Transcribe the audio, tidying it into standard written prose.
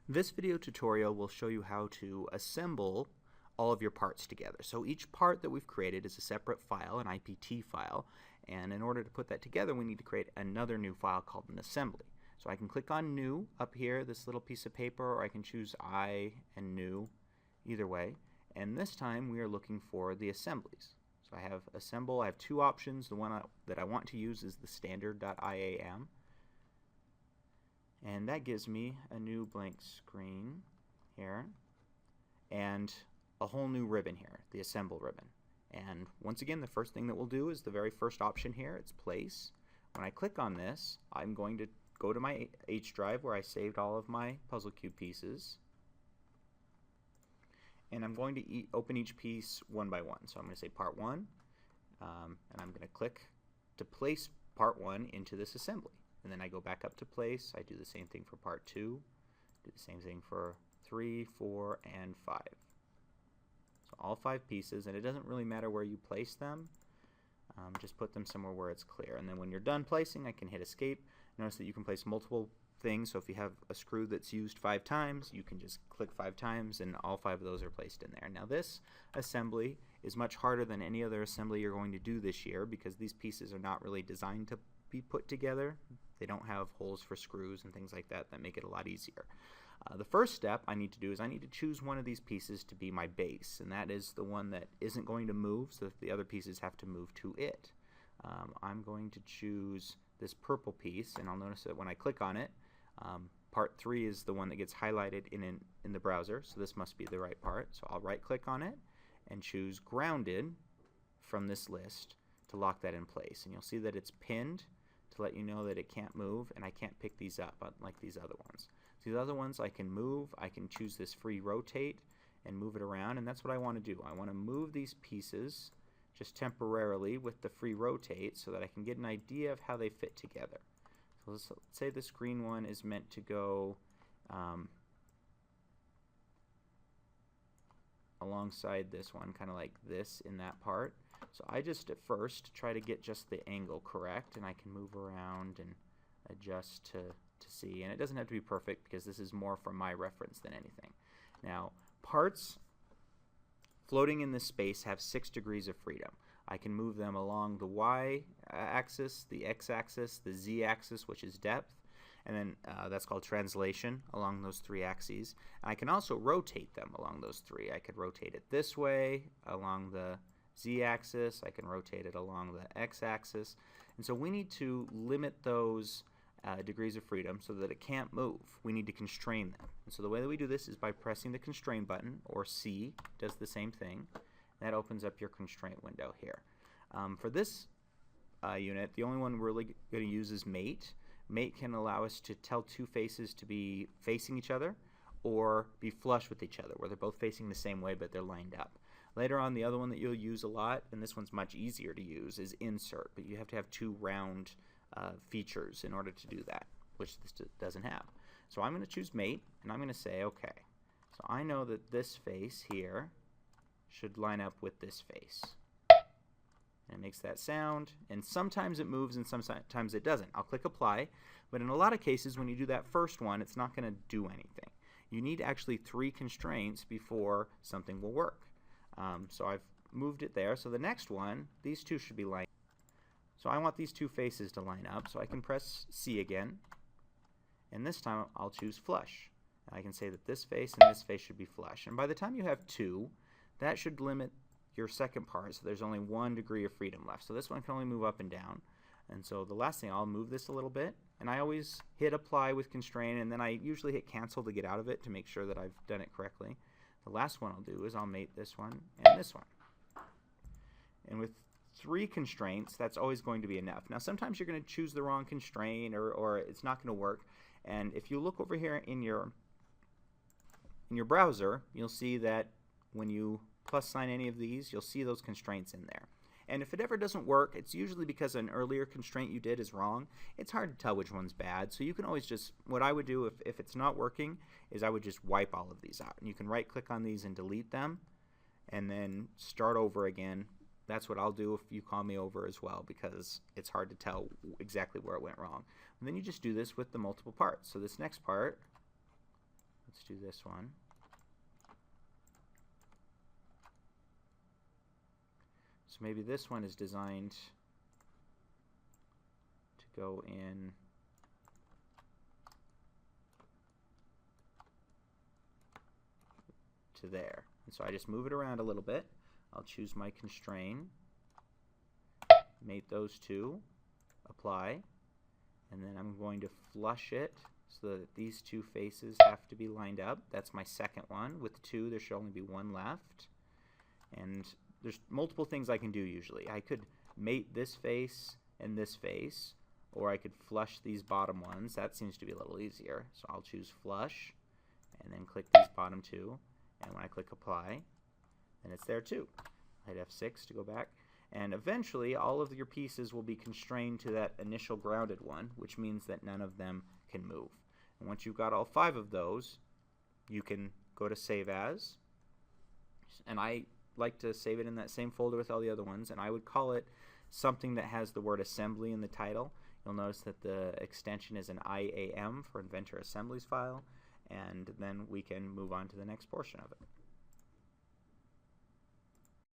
This video tutorial will show you how to assemble all of your parts together. So each part that we've created is a separate file, an IPT file, and in order to put that together we need to create another new file called an assembly. So I can click on New up here, this little piece of paper, or I can choose I and New, either way. And this time we are looking for the assemblies. So I have assemble, I have two options. The one that I want to use is the standard.iam. And that gives me a new blank screen here and a whole new ribbon here, the assemble ribbon. And once again, the first thing that we'll do is the very first option here, it's place. When I click on this, I'm going to go to my H drive where I saved all of my puzzle cube pieces. And I'm going to open each piece one by one. So I'm going to say part 1, and I'm going to click to place part 1 into this assembly. And then I go back up to place. I do the same thing for part 2, do the same thing for 3, 4, and 5. So all 5 pieces, and it doesn't really matter where you place them. Just put them somewhere where it's clear. And then when you're done placing, I can hit escape. Notice that you can place multiple things. So if you have a screw that's used 5 times, you can just click 5 times and all 5 of those are placed in there. Now this assembly is much harder than any other assembly you're going to do this year because these pieces are not really designed to be put together. They don't have holes for screws and things like that make it a lot easier. The first step I need to do is I need to choose one of these pieces to be my base, and that is the one that isn't going to move, so that the other pieces have to move to it. I'm going to choose this purple piece, and I'll notice that when I click on it, part 3 is the one that gets highlighted in the browser, so this must be the right part. So I'll right click on it and choose grounded from this list to lock that in place, and you'll see that it's pinned to let you know that it can't move, and I can't pick these up like these other ones. So these other ones I can move. I can choose this free rotate and move it around, and that's what I want to do. I want to move these pieces just temporarily with the free rotate so that I can get an idea of how they fit together. So let's say this green one is meant to go alongside this one, kind of like this in that part. So I just at first try to get just the angle correct, and I can move around and adjust to see. And it doesn't have to be perfect because this is more for my reference than anything. Now, parts floating in this space have 6 degrees of freedom. I can move them along the y-axis, the x-axis, the z-axis, which is depth, and then that's called translation along those 3 axes. And I can also rotate them along those 3. I could rotate it this way along the z-axis, I can rotate it along the x-axis, and so we need to limit those degrees of freedom so that it can't move. We need to constrain them. And so the way that we do this is by pressing the constrain button, or C does the same thing. That opens up your constraint window here. For this unit, the only one we're really going to use is mate. Mate can allow us to tell 2 faces to be facing each other or be flush with each other, where they're both facing the same way but they're lined up. Later on, the other one that you'll use a lot, and this one's much easier to use, is insert, but you have to have 2 round features in order to do that, which this doesn't have. So I'm going to choose mate, and I'm going to say okay. So I know that this face here should line up with this face. And it makes that sound, and sometimes it moves and sometimes it doesn't. I'll click apply, but in a lot of cases when you do that first one, it's not going to do anything. You need actually 3 constraints before something will work. So I've moved it there. So the next one, these 2 should be lined up. So I want these 2 faces to line up, so I can press C again, and this time I'll choose flush. I can say that this face and this face should be flush. And by the time you have 2, that should limit your second part, so there's only 1 degree of freedom left. So this one can only move up and down. And so the last thing, I'll move this a little bit, and I always hit apply with constrain, and then I usually hit cancel to get out of it to make sure that I've done it correctly. The last one I'll do is I'll mate this one and this one. And with 3 constraints, that's always going to be enough. Now sometimes you're going to choose the wrong constraint or it's not going to work. And if you look over here in your browser, you'll see that when you plus sign any of these, you'll see those constraints in there. And if it ever doesn't work, it's usually because an earlier constraint you did is wrong. It's hard to tell which one's bad, so you can always just, what I would do if it's not working is I would just wipe all of these out. And you can right click on these and delete them and then start over again. That's what I'll do if you call me over as well, because it's hard to tell exactly where it went wrong. And then you just do this with the multiple parts. So this next part, Let's do this one. So maybe this one is designed to go in to there. And so I just move it around a little bit. I'll choose my constrain, mate those two, apply, and then I'm going to flush it so that these two faces have to be lined up. That's my second one. With two, there should only be one left. And there's multiple things I can do usually. I could mate this face and this face, or I could flush these bottom ones. That seems to be a little easier. So I'll choose flush, and then click these bottom two. And when I click apply, then it's there too. Hit F6 to go back. And eventually, all of your pieces will be constrained to that initial grounded one, which means that none of them can move. And once you've got all 5 of those, you can go to Save As. And I like to save it in that same folder with all the other ones, and I would call it something that has the word assembly in the title. You'll notice that the extension is an IAM for Inventor Assemblies file, and then we can move on to the next portion of it.